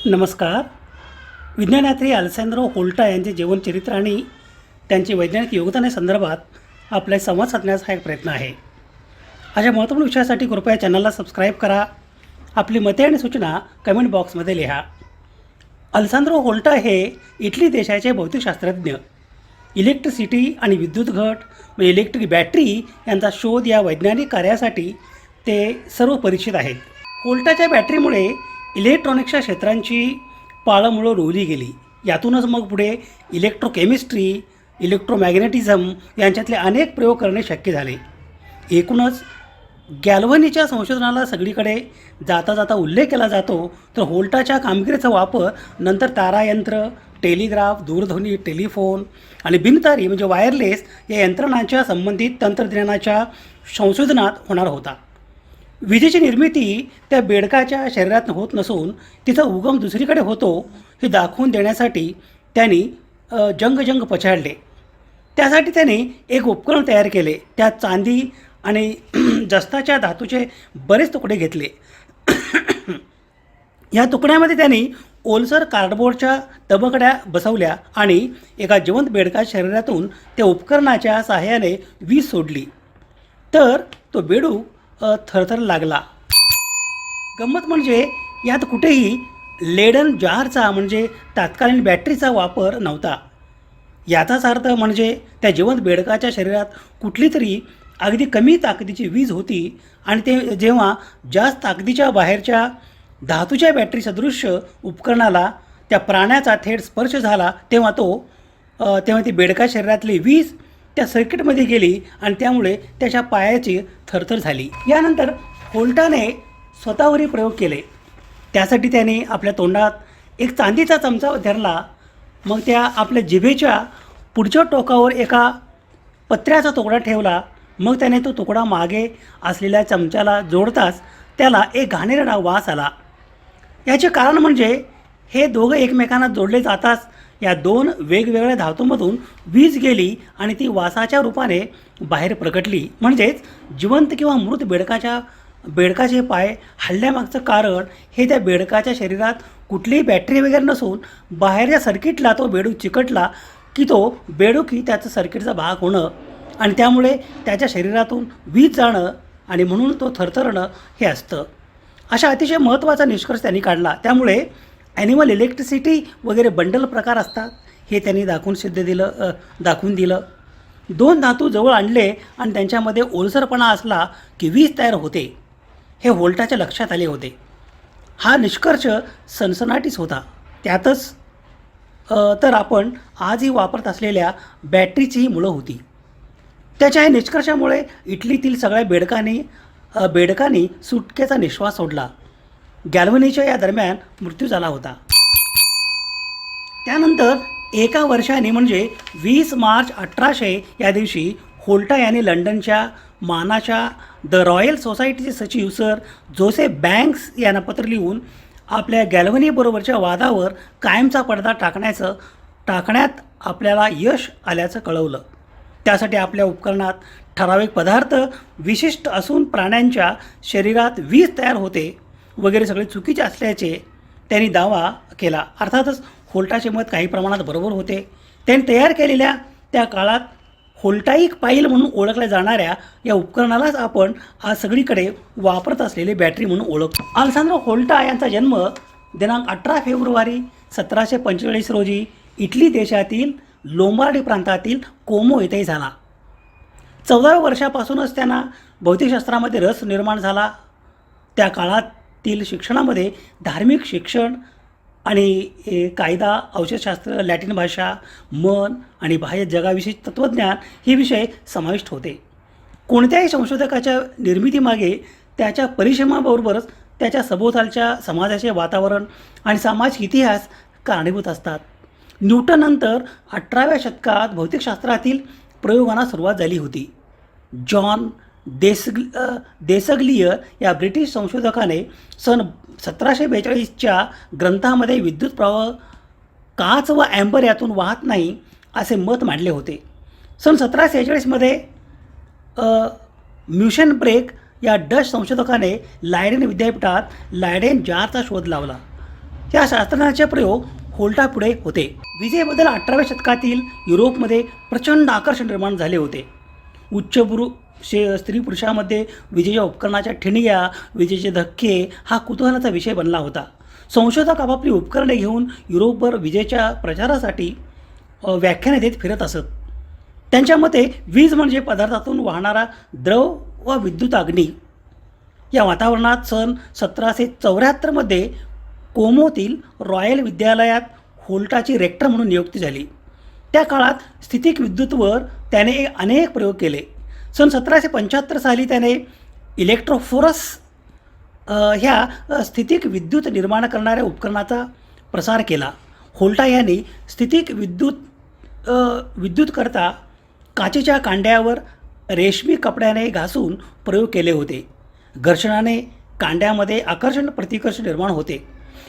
नमस्कार. विज्ञानयात्री अलेसॅंद्रो व्होल्टा यांचे जीवनचरित्र आणि त्यांचे वैज्ञानिक योगदानासंदर्भात आपले संवाद साधण्याचा हा एक प्रयत्न आहे. अशा महत्त्वपूर्ण विषयासाठी कृपया चॅनलला सबस्क्राईब करा. आपली मते आणि सूचना कमेंट बॉक्समध्ये लिहा. अलेसॅंद्रो व्होल्टा हे इटली देशाचे भौतिकशास्त्रज्ञ, इलेक्ट्रिसिटी आणि विद्युत घट म्हणजे इलेक्ट्रिक बॅटरी यांचा शोध या वैज्ञानिक कार्यासाठी ते सर्व परिचित आहेत. व्होल्टाच्या बॅटरीमुळे इलेक्ट्रॉनिक्सच्या क्षेत्रांची पाळंमुळं रोवली गेली. यातूनच मग पुढे इलेक्ट्रोकेमिस्ट्री, इलेक्ट्रोमॅग्नेटिझम यांच्यातले अनेक प्रयोग करणे शक्य झाले. एकूणच गॅल्व्हनीच्या संशोधनाला सगळीकडे जाता जाता उल्लेख केला जातो, तर व्होल्टाच्या कामगिरीचा वापर नंतर तारायंत्र, टेलिग्राफ, दूरध्वनी, टेलिफोन आणि बिनतारी म्हणजे वायरलेस या यंत्रणांच्या संबंधित तंत्रज्ञानाच्या संशोधनात होणार होता. विजेची निर्मिती त्या बेडकाच्या शरीरात होत नसून तिचा उगम दुसरीकडे होतो हे दाखवून देण्यासाठी त्यांनी जंग पछाडले. त्यासाठी त्यांनी एक उपकरण तयार केले. त्यात चांदी आणि जस्ताच्या धातूचे बरेच तुकडे घेतले. या तुकड्यामध्ये त्यांनी ओलसर कार्डबोर्डच्या तबकड्या बसवल्या आणि एका जिवंत बेडकाच्या शरीरातून त्या उपकरणाच्या सहाय्याने वीज सोडली, तर तो बेडूक थरथर लागला. गंमत म्हणजे यात कुठेही लेडन जारचा म्हणजे तात्कालीन बॅटरीचा वापर नव्हता. याचाच अर्थ म्हणजे त्या जिवंत बेडकाच्या शरीरात कुठली तरी अगदी कमी ताकदीची वीज होती आणि ते जेव्हा जास्त ताकदीच्या बाहेरच्या धातूच्या बॅटरी सदृश्य उपकरणाला त्या प्राण्याचा थेट स्पर्श झाला तेव्हा ती बेडका शरीरातली वीज त्या सर्किटमध्ये गेली आणि त्यामुळे त्याच्या पायाची थरथर झाली. यानंतर व्होल्टाने स्वतःवरही प्रयोग केले. त्यासाठी त्याने आपल्या तोंडात एक चांदीचा चमचा धरला. मग त्या आपल्या जिभेच्या पुढच्या टोकावर एका पत्र्याचा तुकडा ठेवला. मग त्याने तो तुकडा मागे असलेल्या चमच्याला जोडताच त्याला एक घाणेरडा वास आला. याचे कारण म्हणजे हे दोघं एकमेकांना जोडले जाताच या दोन वेगवेगळ्या धातूमधून वीज गेली आणि ती वासाच्या रूपाने बाहेर प्रकटली. म्हणजेच जिवंत किंवा मृत बेडकाचे पाय हलण्यामागचं कारण हे त्या बेडकाच्या शरीरात कुठलीही बॅटरी वगैरे नसून बाहेरच्या सर्किटला तो बेडूक चिकटला की तो बेडूकही त्याचं सर्किटचा भाग होणं आणि त्यामुळे त्याच्या शरीरातून वीज जाणं आणि म्हणून तो थरथरणं हे असतं. अशा अतिशय महत्त्वाचा निष्कर्ष त्यांनी काढला. त्यामुळे ॲनिमल इलेक्ट्रिसिटी वगैरे बंडल प्रकार असतात हे त्यांनी दाखवून दिलं. दोन धातू जवळ आणले आणि त्यांच्यामध्ये ओलसरपणा असला की वीज तयार होते हे व्होल्टाच्या लक्षात आले होते. हा निष्कर्ष सनसनाटीच होता. त्यातच तर आपण आजही वापरत असलेल्या बॅटरीचीही मुळं होती. त्याच्या या निष्कर्षामुळे इटलीतील सगळ्या बेडकांनी सुटकेचा निश्वास सोडला. गॅल्व्हनीच्या या दरम्यान मृत्यू झाला होता. त्यानंतर एका वर्षाने म्हणजे 20 मार्च 1800 या दिवशी व्होल्टा यांनी लंडनच्या मानाच्या द रॉयल सोसायटीचे सचिव सर जोसेफ बँक्स यांना पत्र लिहून आपल्या गॅल्व्हनीबरोबरच्या वादावर कायमचा पडदा टाकण्यात आपल्याला यश आल्याचं कळवलं. त्यासाठी आपल्या उपकरणात ठराविक पदार्थ विशिष्ट असून प्राण्यांच्या शरीरात वीज तयार होते वगैरे सगळे चुकीचे असल्याचे त्यांनी दावा केला. अर्थातच व्होल्टाचे मत काही प्रमाणात बरोबर होते. त्यांनी तयार केलेल्या त्या काळात व्होल्टाईक पाईल म्हणून ओळखल्या जाणाऱ्या या उपकरणालाच आपण आज सगळीकडे वापरत असलेली बॅटरी म्हणून ओळखतो. अलेसॅंद्रो व्होल्टा यांचा जन्म दिनांक 18 फेब्रुवारी 1745 रोजी इटली देशातील लोंबार्डी प्रांतातील कोमो येथे झाला. 14व्या वर्षापासूनच त्यांना भौतिकशास्त्रामध्ये रस निर्माण झाला. त्या काळातील शिक्षणामध्ये धार्मिक शिक्षण आणि कायदा, औषधशास्त्र, लॅटिन भाषा, मन आणि बाह्य जगाविषयी तत्त्वज्ञान हे विषय समाविष्ट होते. कोणत्याही संशोधकाच्या निर्मितीमागे त्याच्या परिश्रमाबरोबरच त्याच्या सभोवतालच्या समाजाचे वातावरण आणि सामाजिक इतिहास कारणीभूत असतात. न्यूटननंतर 18व्या शतकात भौतिकशास्त्रातील प्रयोगांना सुरुवात झाली होती. जॉन देसग्लियर या ब्रिटिश संशोधकाने सन 1742च्या ग्रंथामध्ये विद्युत प्रवाह काच व ॲम्बर यातून वाहत नाही असे मत मांडले होते. सन 1746मध्ये म्युशनब्रेक या डच संशोधकाने लायडेन विद्यापीठात लायडेन जारचा शोध लावला. या शास्त्रज्ञाचे प्रयोग व्होल्टापुढे होते. विजेबद्दल 18व्या शतकातील युरोपमध्ये प्रचंड आकर्षण निर्माण झाले होते. उच्चभ्रू स्त्री पुरुषामध्ये विजेच्या उपकरणाच्या ठिणग्या, विजेचे धक्के हा कुतूहलाचा विषय बनला होता. संशोधक आपापली उपकरणे घेऊन युरोपभर विजेच्या प्रचारासाठी व्याख्याने देत फिरत असत. त्यांच्या मते वीज म्हणजे पदार्थातून वाहणारा द्रव व विद्युत अग्नी. या वातावरणात सन 1774मध्ये कोमोतील रॉयल विद्यालयात व्होल्टाची रेक्टर म्हणून नियुक्ती झाली. त्या काळात स्थितिक विद्युतवर त्याने अनेक प्रयोग केले. सन 1775 साली त्याने इलेक्ट्रोफोरस ह्या स्थितिक विद्युत निर्माण करणाऱ्या उपकरणाचा प्रसार केला. व्होल्टा यांनी स्थितिक विद्युतकरता काचेच्या कांड्यावर रेशमी कपड्याने घासून प्रयोग केले होते. घर्षणाने कांड्यामध्ये आकर्षण प्रतिकर्षण निर्माण होते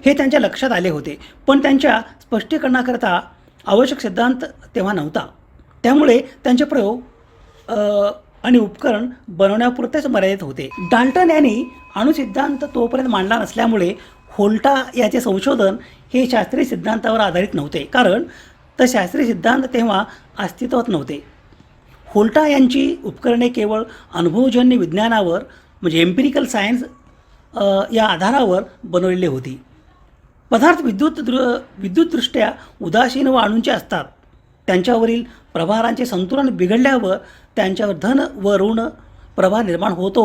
हे त्यांच्या लक्षात आले होते, पण त्यांच्या स्पष्टीकरणाकरता आवश्यक सिद्धांत तेव्हा नव्हता. त्यामुळे त्यांचे प्रयोग आणि उपकरण बनवण्यापुरतेच मर्यादित होते. डाल्टन यांनी अणुसिद्धांत तोपर्यंत मांडला नसल्यामुळे व्होल्टा याचे संशोधन हे शास्त्रीय सिद्धांतावर आधारित नव्हते, कारण तर शास्त्रीय सिद्धांत तेव्हा अस्तित्वात नव्हते. व्होल्टा यांची उपकरणे केवळ अनुभवजन्य विज्ञानावर म्हणजे एम्पिरिकल सायन्स या आधारावर बनवलेली होती. पदार्थ विद्युतदृष्ट्या उदासीन व अणूंचे असतात. त्यांच्यावरील प्रभारांचे संतुलन बिघडल्यावर त्यांच्यावर धन व ऋण प्रभार निर्माण होतो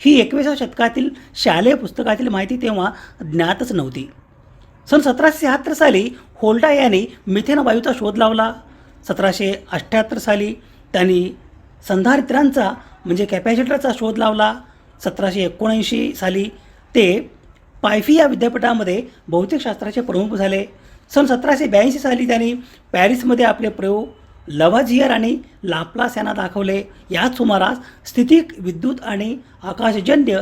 ही 21व्या शतकातील शालेय पुस्तकातील माहिती तेव्हा ज्ञातच नव्हती. सन 1776 साली व्होल्टा यांनी मिथेन वायूचा शोध लावला. 1778 साली त्यांनी संधारित्रांचा म्हणजे कॅपॅसिटरचा शोध लावला. 1779 साली ते पायफिया विद्यापीठामध्ये भौतिकशास्त्राचे प्रमुख झाले. सन 1782 साली त्यांनी पॅरिसमध्ये आपले प्रयोग लव्हाझियर आणि लाप्लास यांना दाखवले. याच सुमारास स्थितिक विद्युत आणि आकाशजन्य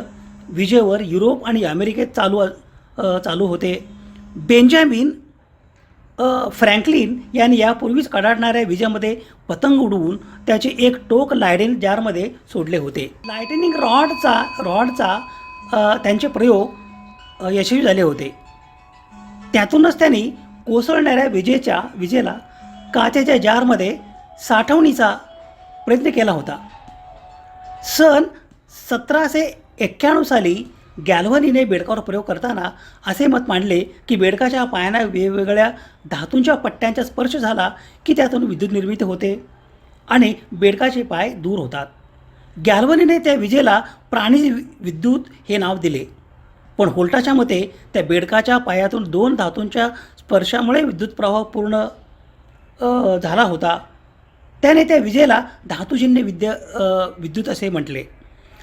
विजेवर युरोप आणि अमेरिकेत चालू होते. बेंजामिन फ्रँकलिन यांनी यापूर्वीच कडाडणाऱ्या विजेमध्ये पतंग उडवून त्याचे एक टोक लायडेन जारमध्ये सोडले होते. लायटनिंग रॉडचा त्यांचे प्रयोग यशस्वी झाले होते. त्यातूनच त्यांनी कोसळणाऱ्या विजेला काचेच्या जारमध्ये साठवणीचा प्रयत्न केला होता. सन 1791 साली गॅल्व्हनीने बेडकावर प्रयोग करताना असे मत मांडले की बेडकाच्या पायांना वेगवेगळ्या धातूंच्या पट्ट्यांचा स्पर्श झाला की त्यातून विद्युत निर्मिती होते आणि बेडकाचे पाय दूर होतात. गॅल्व्हनीने त्या विजेला प्राणी विद्युत हे नाव दिले, पण व्होल्टाच्या मते त्या बेडकाच्या पायातून दोन धातूंच्या स्पर्शामुळे विद्युत प्रवाह पूर्ण झाला होता. त्याने त्या विजेला धातुजन्य विद्युत असे म्हटले.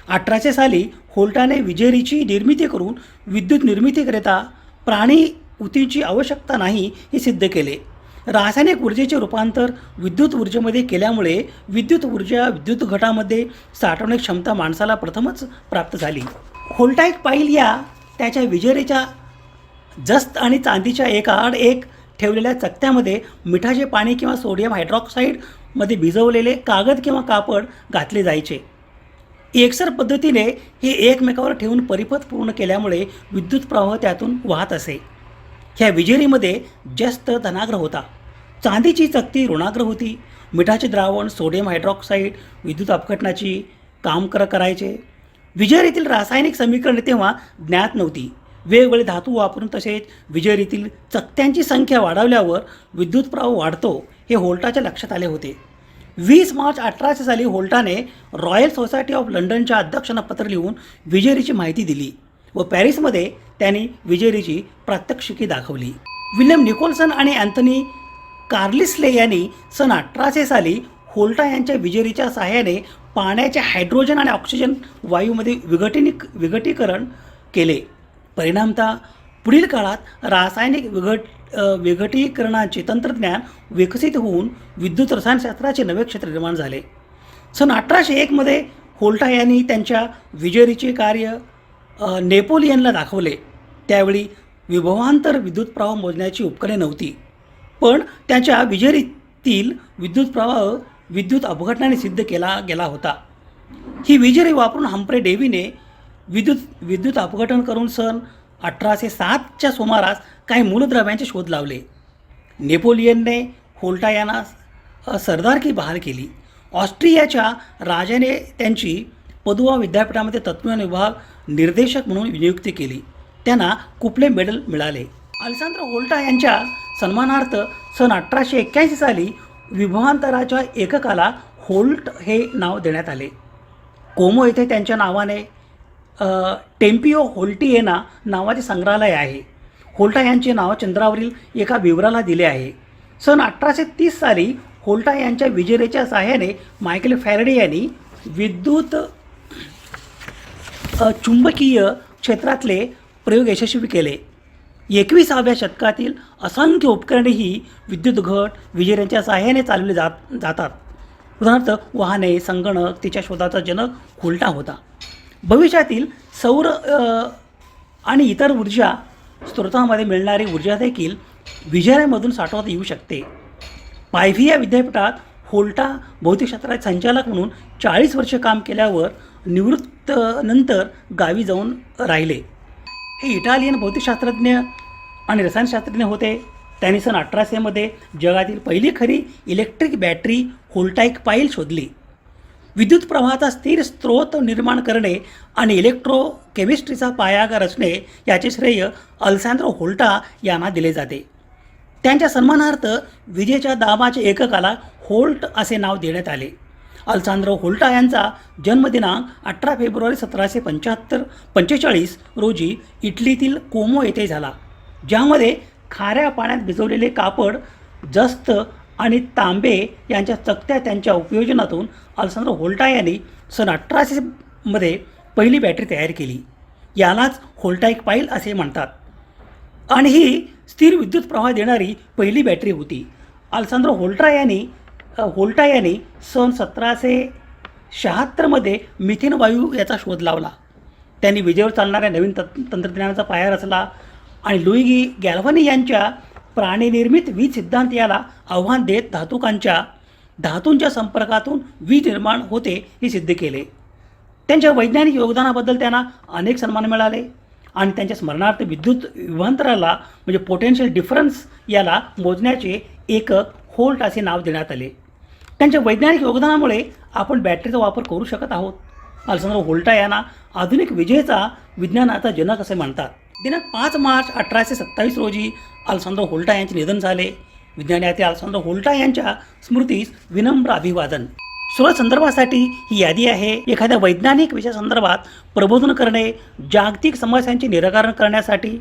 1800 साली व्होल्टाने विजेरीची निर्मिती करून विद्युत निर्मितीकरिता प्राणी ऊतीची आवश्यकता नाही हे सिद्ध केले. रासायनिक ऊर्जेचे रूपांतर विद्युत ऊर्जेमध्ये केल्यामुळे विद्युत ऊर्जा विद्युत घटामध्ये साठवण्याची क्षमता माणसाला प्रथमच प्राप्त झाली. व्होल्टाईक पाईल या त्याच्या विजेरीच्या जस्त आणि चांदीच्या एकाआड एक ठेवलेल्या चकत्यामध्ये मिठाचे पाणी किंवा सोडियम हायड्रॉक्साईडमध्ये भिजवलेले कागद किंवा कापड घातले जायचे. एकसर पद्धतीने हे एकमेकावर ठेवून परिपथ पूर्ण केल्यामुळे विद्युत प्रवाह त्यातून वाहत असे. ह्या विजेरीमध्ये जस्त धनाग्र होता, चांदीची चकती ऋणाग्र होती. मिठाचे द्रावण सोडियम हायड्रॉक्साईड विद्युत अपघटनाची काम करायचे. विजेरीतील रासायनिक समीकरणे तेव्हा ज्ञात नव्हती. वेगवेगळे धातू वापरून तसेच विजेरीतील चकत्यांची संख्या वाढवल्यावर विद्युत प्रवाह वाढतो हे व्होल्टाच्या लक्षात आले होते. 20 मार्च 1800 साली व्होल्टाने रॉयल सोसायटी ऑफ लंडनच्या अध्यक्षांना पत्र लिहून विजेरीची माहिती दिली व पॅरिसमध्ये त्यांनी विजेरीची प्रात्यक्षिके दाखवली. विल्यम निकोलसन आणि अँथनी कार्लिस्ले यांनी सन 1800 साली व्होल्टा यांच्या विजेरीच्या सहाय्याने पाण्याचे हायड्रोजन आणि ऑक्सिजन वायूमध्ये विघटीकरण केले. परिणामतः पुढील काळात रासायनिक विघटीकरणाचे तंत्रज्ञान विकसित होऊन विद्युत रसायनशास्त्राचे नवे क्षेत्र निर्माण झाले. सन 1801 व्होल्टा यांनी त्यांच्या विजेरीचे कार्य नेपोलियनला दाखवले. त्यावेळी विभवांतर विद्युत प्रवाह मोजण्याची उपकरणे नव्हती, पण त्याच्या विजेरीतील विद्युत प्रवाह विद्युत अपघटनाने सिद्ध केला गेला होता. ही विजेरी वापरून हम्फ्रे डेव्हीने विद्युत अपघटन करून सन 1807च्या सुमारास काही मूलद्रव्यांचे शोध लावले. नेपोलियनने होल्टा यांना सरदारकी बहाल केली. ऑस्ट्रियाच्या राजाने त्यांची पदुआ विद्यापीठामध्ये तत्त्वज्ञान विभाग निर्देशक म्हणून नियुक्ती केली. त्यांना कुप्ले मेडल मिळाले. अलेसांद्रो होल्टा यांच्या सन्मानार्थ सन 1881 साली विभवांतराच्या एककाला होल्ट हे नाव देण्यात आले. कोमो येथे त्यांच्या नावाने टेम्पिओ होल्टिएना नावाचे संग्रहालय आहे. होल्टा यांचे नाव चंद्रावरील एका विवराला दिले आहे. सन 1830 साली होल्टा यांच्या विजेरेच्या सहाय्याने मायकेल फॅरेडे यांनी विद्युत चुंबकीय क्षेत्रातले प्रयोग यशस्वी केले. 21व्या शतकातील असंख्य उपकरणे ही विद्युत घट विजेऱ्यांच्या सहाय्याने चालवली जातात. उदाहरणार्थ वाहने, संगणक, तिच्या शोधाचा जनक होल्टा होता. भविष्यातील सौर आणि इतर ऊर्जा स्रोतांमध्ये मिळणारी ऊर्जा देखील विजेऱ्यांमधून साठवता येऊ शकते. पायव्हिया विद्यापीठात होल्टा भौतिकशास्त्राचे संचालक म्हणून 40 वर्षे काम केल्यावर निवृत्तीनंतर गावी जाऊन राहिले. हे इटालियन भौतिकशास्त्रज्ञ आणि रसायनशास्त्रज्ञ होते. त्यांनी सन 1800 जगातील पहिली खरी इलेक्ट्रिक बॅटरी होल्टाईक पाईल शोधली. विद्युत प्रवाहाचा स्थिर स्रोत निर्माण करणे आणि इलेक्ट्रोकेमिस्ट्रीचा पाया रचणे याचे श्रेय अलेसांद्रो होल्टा यांना दिले जाते. त्यांच्या सन्मानार्थ विजेच्या दाबाच्या एककाला होल्ट असे नाव देण्यात आले. अलेसांद्रो होल्टा यांचा जन्मदिनांक 18 फेब्रुवारी 1745 रोजी इटलीतील कोमो येथे झाला, ज्यामध्ये खाऱ्या पाण्यात भिजवलेले कापड, जस्त आणि तांबे यांच्या चकत्या त्यांच्या उपयोजनातून अलेसांद्रो होल्टा यांनी सन 1800 पहिली बॅटरी तयार केली. यालाच होल्टाईक पाईल असे म्हणतात आणि ही स्थिर विद्युत प्रवाह देणारी पहिली बॅटरी होती. अलेसांद्रो होल्टा यांनी सन 1776 मिथेन वायू याचा शोध लावला. त्यांनी विजेवर चालणाऱ्या नवीन तंत्रज्ञानाचा पाया रचला आणि लुईगी गॅल्व्हानी यांच्या प्राणीनिर्मित वीज सिद्धांत याला आव्हान देत धातूंच्या संपर्कातून वीज निर्माण होते हे सिद्ध केले. त्यांच्या वैज्ञानिक योगदानाबद्दल त्यांना अनेक सन्मान मिळाले आणि त्यांच्या स्मरणार्थ विद्युत विभवांतराला म्हणजे पोटेन्शियल डिफरन्स याला मोजण्याचे एकक होल्ट असे नाव देण्यात आले. त्यांच्या वैज्ञानिक योगदानामुळे आपण बॅटरीचा वापर करू शकत आहोत. अलेसांद्रो होल्टा यांना आधुनिक विजेचा विज्ञानाचा जनक असे म्हणतात. दिनांक 5 मार्च 1827 रोजी अलेसांद्रो होल्टा यांचे निधन झाले. विज्ञानी अलेसांद्रो होल्टा यांच्या स्मृतीस विनम्र अभिवादन. स्रोत संदर्भासाठी ही यादी आहे. एखाद्या वैज्ञानिक विषयासंदर्भात प्रबोधन करणे, जागतिक समस्यांचे निराकरण करण्यासाठी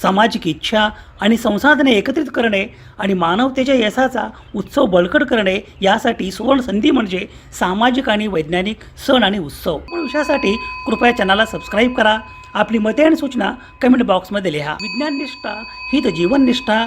सामाजिक इच्छा आणि संसाधने एकत्रित करणे आणि मानवतेच्या यशाचा उत्सव बळकट करणे यासाठी सुवर्ण संधी म्हणजे सामाजिक आणि वैज्ञानिक सण आणि उत्सव. विषयासाठी कृपया चॅनलला सबस्क्राईब करा. आपली मते आणि सूचना कमेंट बॉक्समध्ये लिहा. विज्ञाननिष्ठा ही तर जीवननिष्ठा.